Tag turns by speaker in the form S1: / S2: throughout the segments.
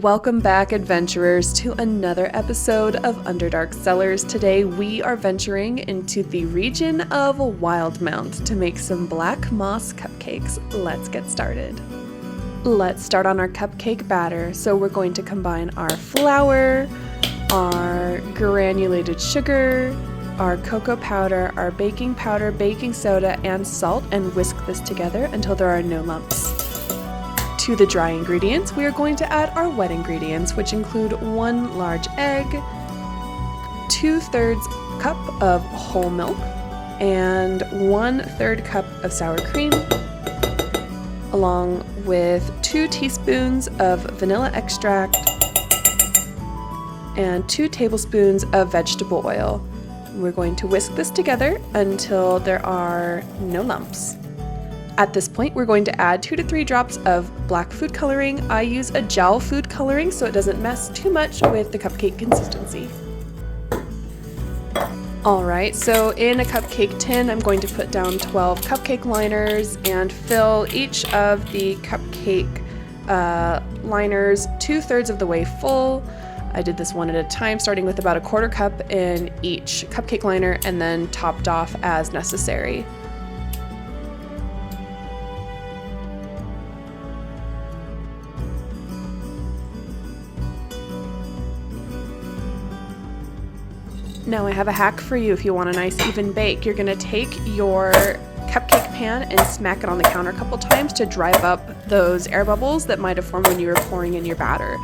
S1: Welcome back, adventurers, to another episode of Underdark Cellars. Today we are venturing into the region of Wildemount to make some Black Moss Cupcakes. Let's get started. Let's start on our cupcake batter. So we're going to combine our flour, our granulated sugar, our cocoa powder, our baking powder, baking soda, and salt, and whisk this together until there are no lumps. To the dry ingredients, we are going to add our wet ingredients, which include 1 large egg, 2/3 cup of whole milk, and 1/3 cup of sour cream, along with 2 teaspoons of vanilla extract and 2 tablespoons of vegetable oil. We're going to whisk this together until there are no lumps. At this point, we're going to add 2 to 3 drops of black food coloring. I use a gel food coloring so it doesn't mess too much with the cupcake consistency. Alright, so in a cupcake tin, I'm going to put down 12 cupcake liners and fill each of the cupcake liners 2/3 of the way full. I did this one at a time, starting with about 1/4 cup in each cupcake liner and then topped off as necessary. Now I have a hack for you if you want a nice even bake. You're gonna take your cupcake pan and smack it on the counter a couple times to drive up those air bubbles that might have formed when you were pouring in your batter.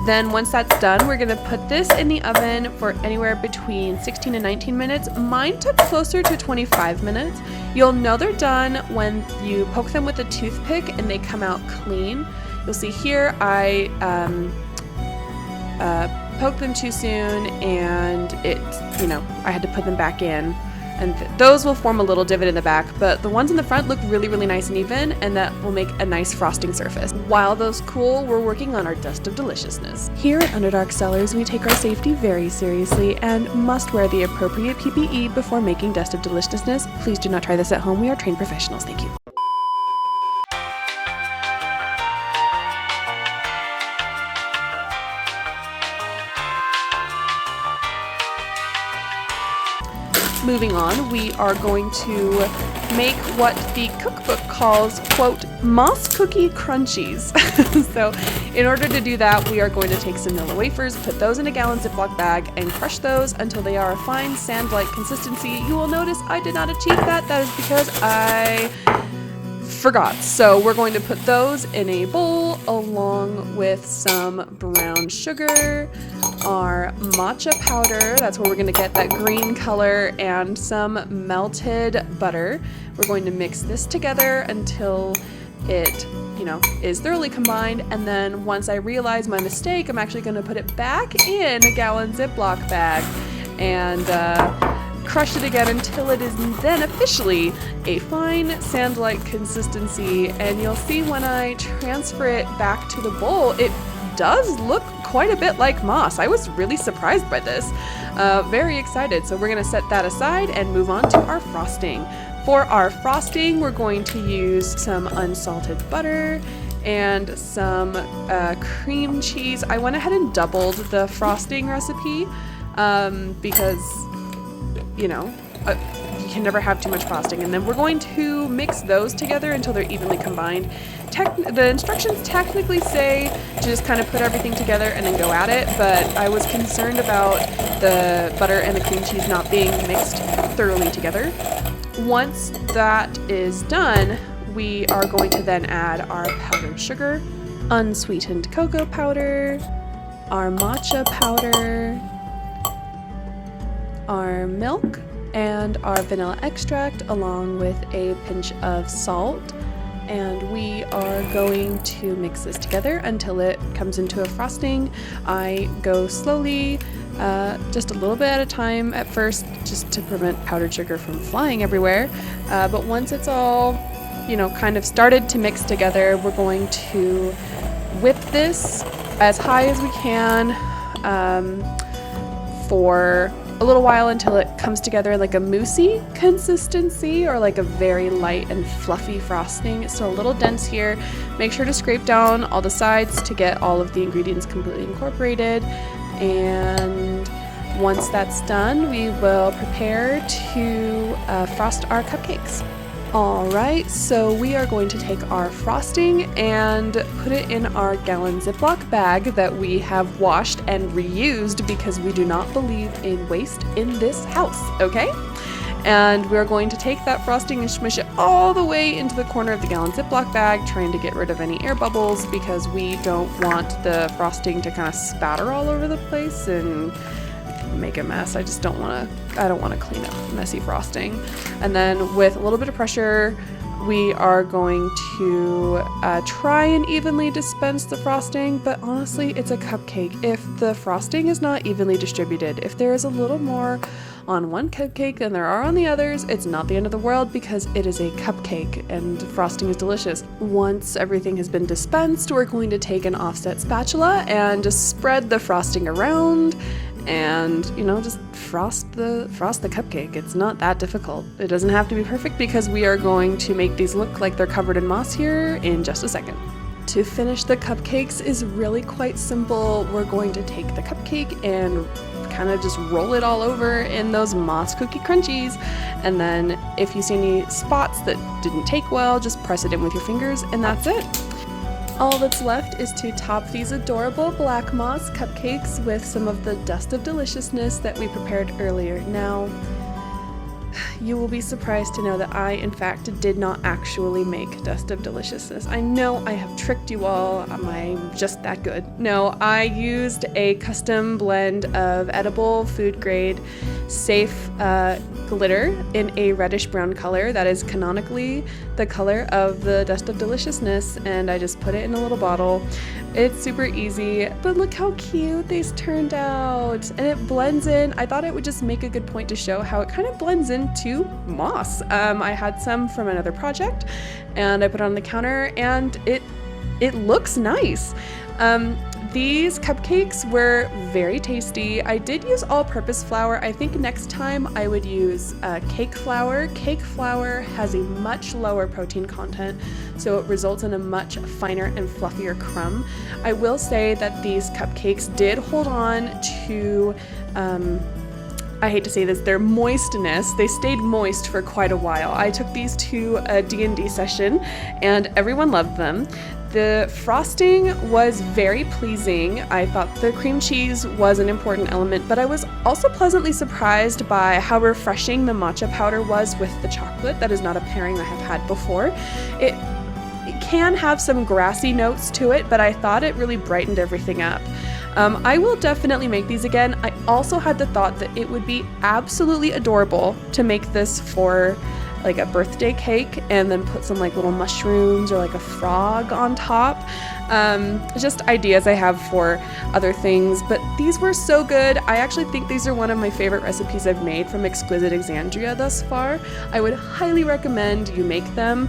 S1: Then once that's done, we're gonna put this in the oven for anywhere between 16 and 19 minutes. Mine took closer to 25 minutes. You'll know they're done when you poke them with a toothpick and they come out clean. You'll see here I poked them too soon and I had to put them back in, and those will form a little divot in the back, but the ones in the front look really nice and even, and that will make a nice frosting surface. While those cool, we're working on our dust of deliciousness. Here at Underdark Cellars, we take our safety very seriously and must wear the appropriate PPE before making dust of deliciousness. Please do not try this at home. We are trained professionals. Thank you. Moving on, we are going to make what the cookbook calls, quote, moss cookie crunchies. So in order to do that, we are going to take some vanilla wafers, put those in a gallon Ziploc bag, and crush those until they are a fine sand-like consistency. You will notice I did not achieve that. That is because I forgot. So we're going to put those in a bowl along with some brown sugar, our matcha powder, that's where we're going to get that green color, and some melted butter. We're going to mix this together until it, is thoroughly combined, and then once I realize my mistake, I'm actually going to put it back in a gallon Ziploc bag and crush it again until it is then officially a fine sand-like consistency. And you'll see when I transfer it back to the bowl, it does look quite a bit like moss. I was really surprised by this. Very excited. So we're going to set that aside and move on to our frosting. For our frosting, we're going to use some unsalted butter and some cream cheese. I went ahead and doubled the frosting recipe because you can never have too much frosting. And then we're going to mix those together until they're evenly combined. The instructions technically say to just kind of put everything together and then go at it, but I was concerned about the butter and the cream cheese not being mixed thoroughly together. Once that is done, we are going to then add our powdered sugar, unsweetened cocoa powder, our matcha powder, our milk, and our vanilla extract, along with a pinch of salt. And we are going to mix this together until it comes into a frosting. I go slowly, just a little bit at a time at first, just to prevent powdered sugar from flying everywhere. But once it's all, kind of started to mix together, we're going to whip this as high as we can for a little while until it comes together like a moussey consistency, or like a very light and fluffy frosting. It's still a little dense here. Make sure to scrape down all the sides to get all of the ingredients completely incorporated. And once that's done, we will prepare to frost our cupcakes. Alright, so we are going to take our frosting and put it in our gallon Ziploc bag that we have washed and reused because we do not believe in waste in this house, okay? And we're going to take that frosting and smush it all the way into the corner of the gallon Ziploc bag, trying to get rid of any air bubbles because we don't want the frosting to kind of spatter all over the place and make a mess. I don't want to clean up messy frosting. And then with a little bit of pressure, we are going to try and evenly dispense the frosting, but honestly, it's a cupcake. If the frosting is not evenly distributed, if there is a little more on one cupcake than there are on the others, it's not the end of the world because it is a cupcake and frosting is delicious. Once everything has been dispensed, we're going to take an offset spatula and just spread the frosting around and, you know, just frost the cupcake. It's not that difficult. It doesn't have to be perfect because we are going to make these look like they're covered in moss here in just a second. To finish the cupcakes is really quite simple. We're going to take the cupcake and kind of just roll it all over in those moss cookie crunchies, and then if you see any spots that didn't take well, just press it in with your fingers and that's it. All that's left is to top these adorable Black Moss cupcakes with some of the dust of deliciousness that we prepared earlier. Now, you will be surprised to know that I, in fact, did not actually make dust of deliciousness. I know I have tricked you all. I'm just that good. No, I used a custom blend of edible food grade safe glitter in a reddish brown color that is canonically the color of the dust of deliciousness, and I just put it in a little bottle. It's super easy, but look how cute these turned out, and it blends in. I thought it would just make a good point to show how it kind of blends into moss. I had some from another project and I put it on the counter and it looks nice. These cupcakes were very tasty. I did use all-purpose flour. I think next time I would use cake flour. Cake flour has a much lower protein content, so it results in a much finer and fluffier crumb. I will say that these cupcakes did hold on to, I hate to say this, their moistness. They stayed moist for quite a while. I took these to a D&D session and everyone loved them. The frosting was very pleasing. I thought the cream cheese was an important element, but I was also pleasantly surprised by how refreshing the matcha powder was with the chocolate. That is not a pairing I have had before. It can have some grassy notes to it, but I thought it really brightened everything up. I will definitely make these again. I also had the thought that it would be absolutely adorable to make this for like a birthday cake and then put some like little mushrooms or like a frog on top. Just ideas I have for other things, but these were so good. I actually think these are one of my favorite recipes I've made from Exquisite Exandria thus far. I would highly recommend you make them.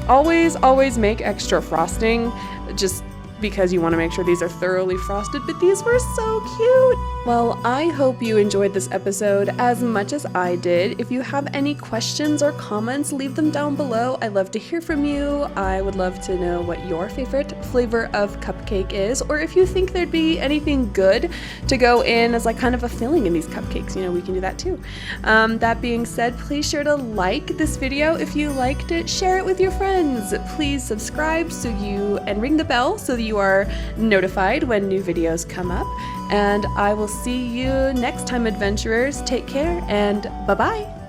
S1: Always make extra frosting, just because you want to make sure these are thoroughly frosted, but these were so cute. Well, I hope you enjoyed this episode as much as I did. If you have any questions or comments, leave them down below. I'd love to hear from you. I would love to know what your favorite flavor of cupcake is, or if you think there'd be anything good to go in as like kind of a filling in these cupcakes. You know, we can do that too. That being said, please sure to like this video if you liked it. Share it with your friends. Please subscribe and ring the bell so that you are notified when new videos come up. And I will see you next time, adventurers. Take care and bye-bye.